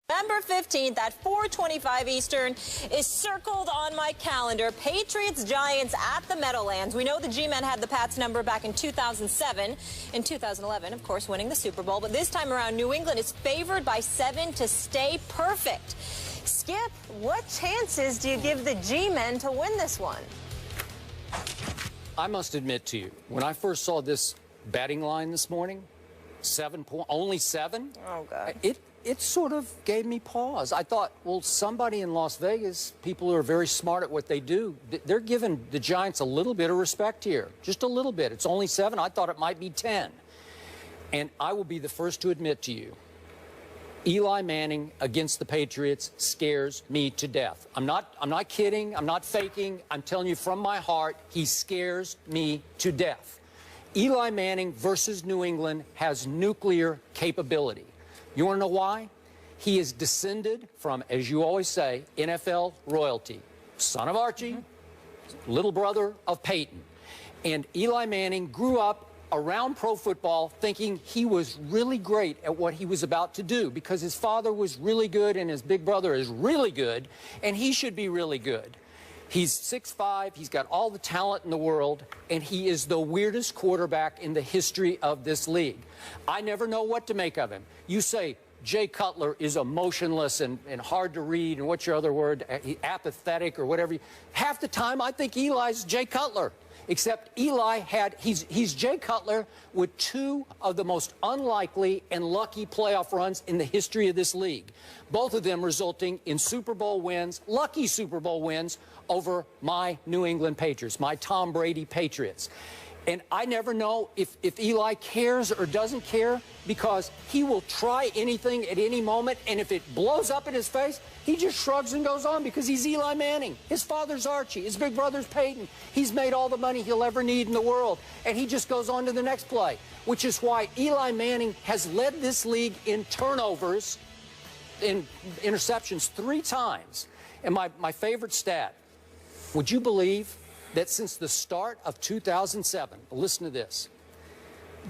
November 15th at 4:25 Eastern is circled on my calendar. Patriots Giants at the Meadowlands. We know the G-Men had the Pats number back in 2007. In 2011, of course, winning the Super Bowl. But this time around, New England is favored by 7 to stay perfect. Skip, what chances do you give the G-Men to win this one? I must admit to you, when I first saw this betting line this morning, only 7? Oh, God. It sort of gave me pause. I thought, well, somebody in Las Vegas, people who are very smart at what they do, they're giving the Giants a little bit of respect here. Just a little bit. It's only 7. I thought it might be 10. And I will be the first to admit to you, Eli Manning against the Patriots scares me to death. I'm not kidding. I'm not faking. I'm telling you from my heart, he scares me to death. Eli Manning versus New England has nuclear capability. You want to know why? He is descended from, as you always say, NFL royalty. Son of Archie, little brother of Peyton. And Eli Manning grew up around pro football thinking he was really great at what he was about to do because his father was really good and his big brother is really good, and he should be really good. He's 6'5", he's got all the talent in the world, and he is the weirdest quarterback in the history of this league. I never know what to make of him. You say Jay Cutler is emotionless and hard to read, and what's your other word, apathetic or whatever. Half the time I think Eli's Jay Cutler, except Eli he's Jay Cutler with 2 of the most unlikely and lucky playoff runs in the history of this league. Both of them resulting in Super Bowl wins, lucky Super Bowl wins over my New England Patriots, my Tom Brady Patriots. And I never know if Eli cares or doesn't care because he will try anything at any moment, and if it blows up in his face, he just shrugs and goes on because he's Eli Manning. His father's Archie. His big brother's Peyton. He's made all the money he'll ever need in the world, and he just goes on to the next play, which is why Eli Manning has led this league in turnovers, in interceptions 3 times. And my favorite stat, would you believe that since the start of 2007, listen to this,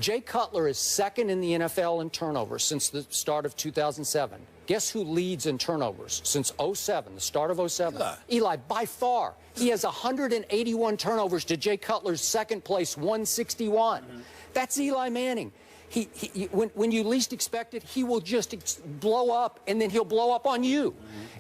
Jay Cutler is 2nd in the NFL in turnovers since the start of 2007. Guess who leads in turnovers since 07, the start of 07? Eli, by far. He has 181 turnovers to Jay Cutler's 2nd place, 161. That's Eli Manning. When you least expect it, he will just blow up, and then he'll blow up on you.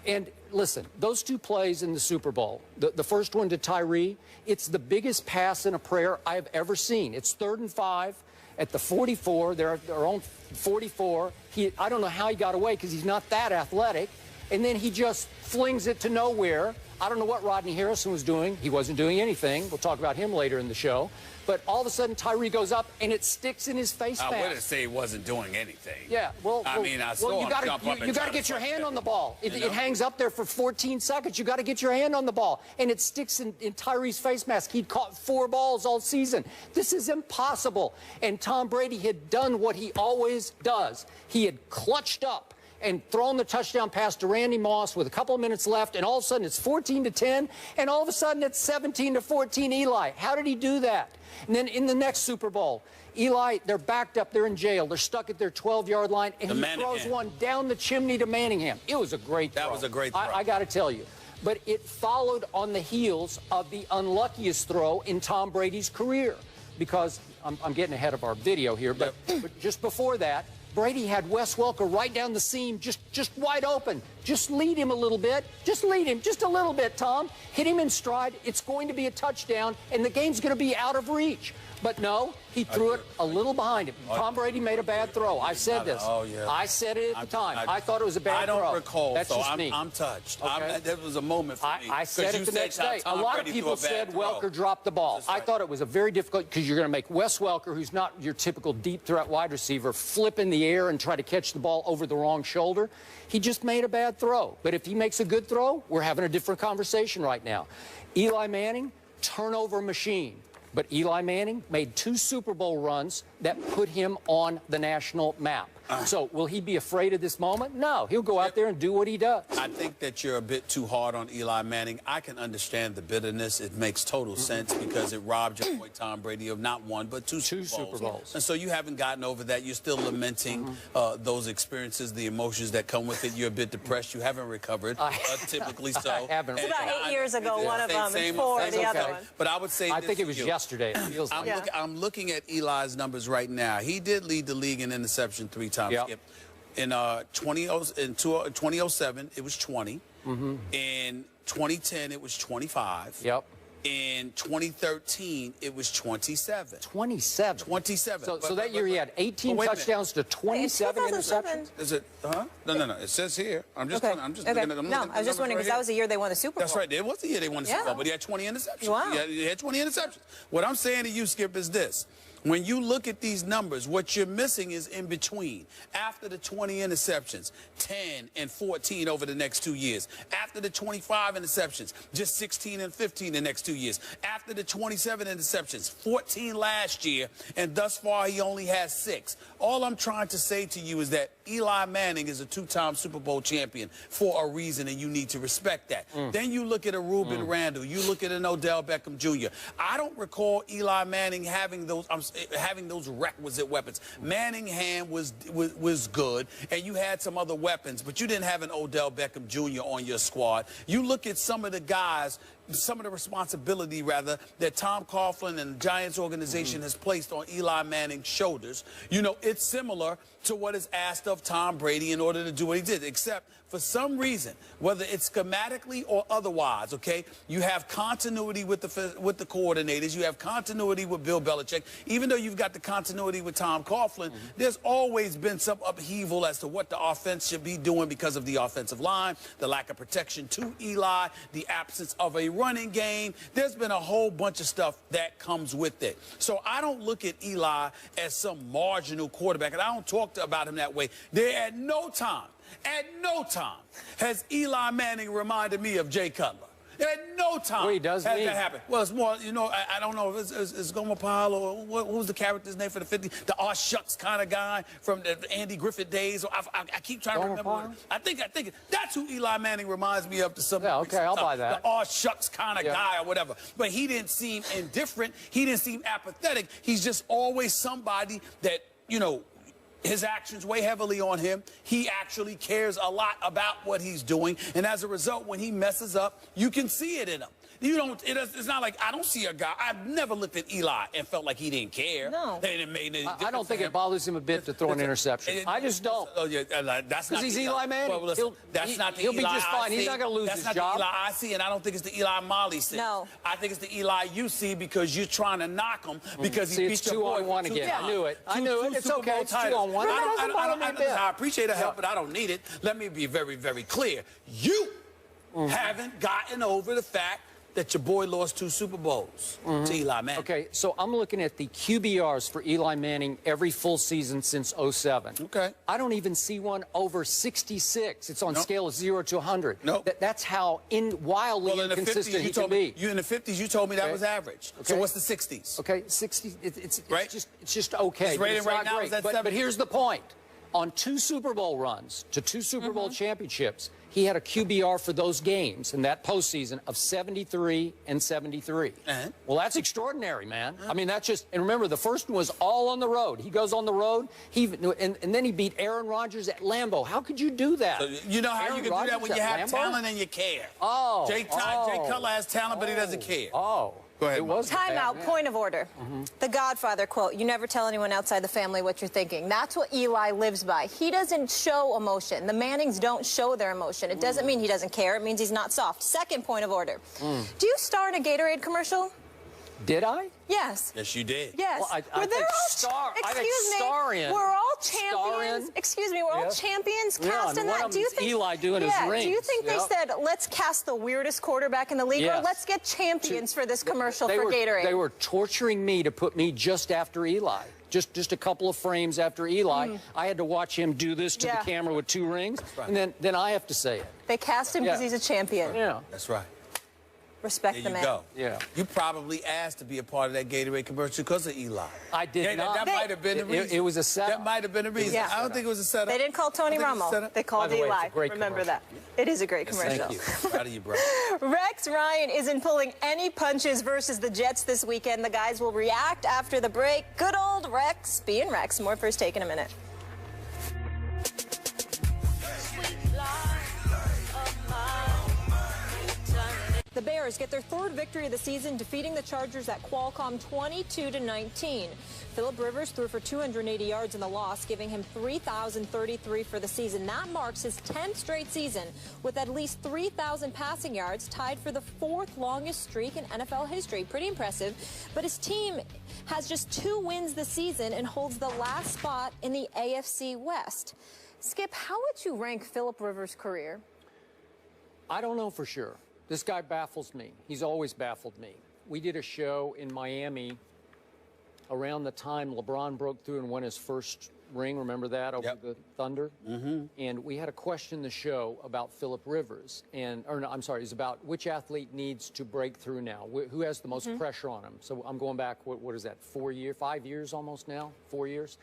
And listen, those 2 plays in the Super Bowl, the first one to Tyree, it's the biggest pass in a prayer I have ever seen. It's 3rd and 5 at the 44, their own 44. I don't know how he got away because he's not that athletic. And then he just flings it to nowhere. I don't know what Rodney Harrison was doing. He wasn't doing anything. We'll talk about him later in the show. But all of a sudden, Tyree goes up, and it sticks in his face mask. I wouldn't say he wasn't doing anything. Yeah, well, I saw him jump up and you got to get your hand on the ball. It hangs up there for 14 seconds. You got to get your hand on the ball, and it sticks in Tyree's face mask. He'd caught 4 balls all season. This is impossible. And Tom Brady had done what he always does. He had clutched up and thrown the touchdown pass to Randy Moss with a couple of minutes left, and all of a sudden it's 14-10, and all of a sudden it's 17-14 Eli. How did he do that? And then in the next Super Bowl, Eli, they're backed up, they're in jail, they're stuck at their 12-yard line, and he throws one down the chimney to Manningham. It was a great throw. That was a great throw. I got to tell you. But it followed on the heels of the unluckiest throw in Tom Brady's career, because I'm getting ahead of our video here, but just before that, Brady had Wes Welker right down the seam, just wide open. Just lead him a little bit. Just lead him just a little bit, Tom. Hit him in stride. It's going to be a touchdown, and the game's going to be out of reach. But no, he threw it a little behind him. Tom Brady made a bad throw. I said this. I said it at the time. I thought it was a bad throw. I don't recall. That's so just me. I'm touched. Okay. There was a moment for me. I said it the next day. A lot of people said Welker dropped the ball. I thought it was a very difficult, because you're going to make Wes Welker, who's not your typical deep threat wide receiver, flip in the air and try to catch the ball over the wrong shoulder. He just made a bad throw. But if he makes a good throw, we're having a different conversation right now. Eli Manning, turnover machine. But Eli Manning made 2 Super Bowl runs that put him on the national map. So will he be afraid of this moment? No. He'll go out there and do what he does. I think that you're a bit too hard on Eli Manning. I can understand the bitterness. It makes total sense because it robbed your boy Tom Brady of not one, but two Super Bowls. And so you haven't gotten over that. You're still lamenting those experiences, the emotions that come with it. You're a bit depressed. You haven't recovered, typically so. I haven't. It's about 8 years ago, one of them, and 4 the other one. But I would say I think it was yesterday. It feels like. I'm looking at Eli's numbers right now. He did lead the league in interception 3 times. Skip. In 2007, it was 20. In 2010, it was 25. Yep. In 2013, it was 27. 27. 27. So that year he had 18 touchdowns to 27 interceptions. Is it? No. It says here. I'm just. Okay. I'm just looking at. No, I was just wondering because that was the year they won the Super Bowl. That's right. It was the year they won the Super Bowl, but he had 20 interceptions. Wow. He had 20 interceptions. What I'm saying to you, Skip, is this. When you look at these numbers, what you're missing is in between. After the 20 interceptions, 10 and 14 over the next 2 years. After the 25 interceptions, just 16 and 15 the next 2 years. After the 27 interceptions, 14 last year, and thus far he only has 6. All I'm trying to say to you is that Eli Manning is a 2-time Super Bowl champion for a reason, and you need to respect that. Then you look at a Reuben Randall. You look at an Odell Beckham Jr. I don't recall Eli Manning having those requisite weapons. Manningham was good, and you had some other weapons, but you didn't have an Odell Beckham Jr. on your squad. You look at some of the guys, some of the responsibility, rather, that Tom Coughlin and the Giants organization has placed on Eli Manning's shoulders. You know, it's similar to what is asked of Tom Brady in order to do what he did, except for some reason, whether it's schematically or otherwise, okay, you have continuity with the coordinators. You have continuity with Bill Belichick. Even though you've got the continuity with Tom Coughlin, there's always been some upheaval as to what the offense should be doing because of the offensive line, the lack of protection to Eli, the absence of a running game. There's been a whole bunch of stuff that comes with it. So I don't look at Eli as some marginal quarterback, and I don't talk about him that way. There at no time has Eli Manning reminded me of Jay Cutler. At no time has that happened. Well, it's more, you know, I don't know if it's Gomer Pyle or what was the character's name for the 50s? The aw shucks kind of guy from the Andy Griffith days. I keep trying to remember. I think that's who Eli Manning reminds me of to some degree. Okay, I'll buy that. The aw shucks kind of guy or whatever. But he didn't seem indifferent. He didn't seem apathetic. He's just always somebody that, you know, his actions weigh heavily on him. He actually cares a lot about what he's doing. And as a result, when he messes up, you can see it in him. It's not like I don't see a guy. I've never looked at Eli and felt like he didn't care. No. I don't think it bothers him a bit to throw an interception. I just don't. Oh, yeah, that's because he's Eli Manning. Well, listen, that's not the He'll Eli be just fine. I see. He's not going to lose that's his job. That's not the Eli I see, and I don't think it's the Eli Molly see. No. I think it's the Eli you see because you're trying to knock him because he beat your boy 2-on-1 again. I knew it. I knew it. It's Super okay. Bowl It's titles. 2-on-1. I appreciate the help, but I don't need it. Let me be very, very clear. You haven't gotten over the fact that your boy lost 2 Super Bowls to Eli Manning. Okay, so I'm looking at the QBRs for Eli Manning every full season since 07. Okay. I don't even see one over 66. It's on scale of 0 to 100. Nope. That's how wildly inconsistent he can be. You in the 50s, you told me that was average. Okay. So what's the 60s? Okay, 60. It's right? just okay. His rating right now is at 70. But here's the point. On 2 Super Bowl runs to 2 Super Bowl championships, he had a QBR for those games in that postseason of 73 and 73. Well, that's extraordinary, man. I mean, that's just, and remember, the first one was all on the road. He goes on the road, and then he beat Aaron Rodgers at Lambeau. How could you do that? So you know how you can do that when you have talent and you care. Jay Cutler has talent, but he doesn't care. Go ahead. Timeout, point of order. The Godfather quote, you never tell anyone outside the family what you're thinking. That's what Eli lives by. He doesn't show emotion. The Mannings don't show their emotion. It doesn't mean he doesn't care. It means he's not soft. Second point of order. Do you star in a Gatorade commercial? Did I? Yes. Yes, you did. Yes. Well, I think star in. We're all champions. Excuse me, we're all champions cast in that. Do you think Eli doing his rings? Do you think they said, let's cast the weirdest quarterback in the league, or let's get champions for this commercial for Gatorade? They were torturing me to put me just after Eli. Just a couple of frames after Eli. I had to watch him do this to the camera with 2 rings, and then I have to say it. They cast him because he's a champion. Yeah. That's right. Respect There the you man. go. Yeah. You probably asked to be a part of that Gatorade commercial because of Eli. I did not. That might have been the reason. It was a setup. That might have been the reason. Yeah. I don't think it was a setup. They didn't call Tony Romo. They called By the way, it's Eli. a great Remember commercial. that. It is a great commercial. Thank you. Proud of you, bro. Rex Ryan isn't pulling any punches versus the Jets this weekend. The guys will react after the break. Good old Rex being Rex. More First Take in a minute. The Bears get their third victory of the season, defeating the Chargers at Qualcomm 22-19. Phillip Rivers threw for 280 yards in the loss, giving him 3,033 for the season. That marks his 10th straight season with at least 3,000 passing yards, tied for the fourth longest streak in NFL history. Pretty impressive. But his team has just 2 wins this season and holds the last spot in the AFC West. Skip, how would you rank Phillip Rivers' career? I don't know for sure. This guy baffles me. He's always baffled me. We did a show in Miami around the time LeBron broke through and won his first ring. Remember that over the Thunder? Mm-hmm. And we had a question in the show about Phillip Rivers, it's about which athlete needs to break through now. Who has the most pressure on him? So I'm going back. What is that? 5 years almost now. 4 years,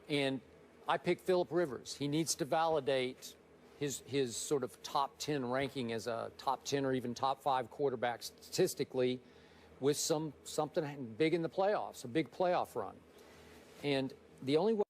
and I picked Phillip Rivers. He needs to validate his sort of top 10 ranking as a top 10 or even top 5 quarterback statistically with something big in the playoffs, a big playoff run. And the only way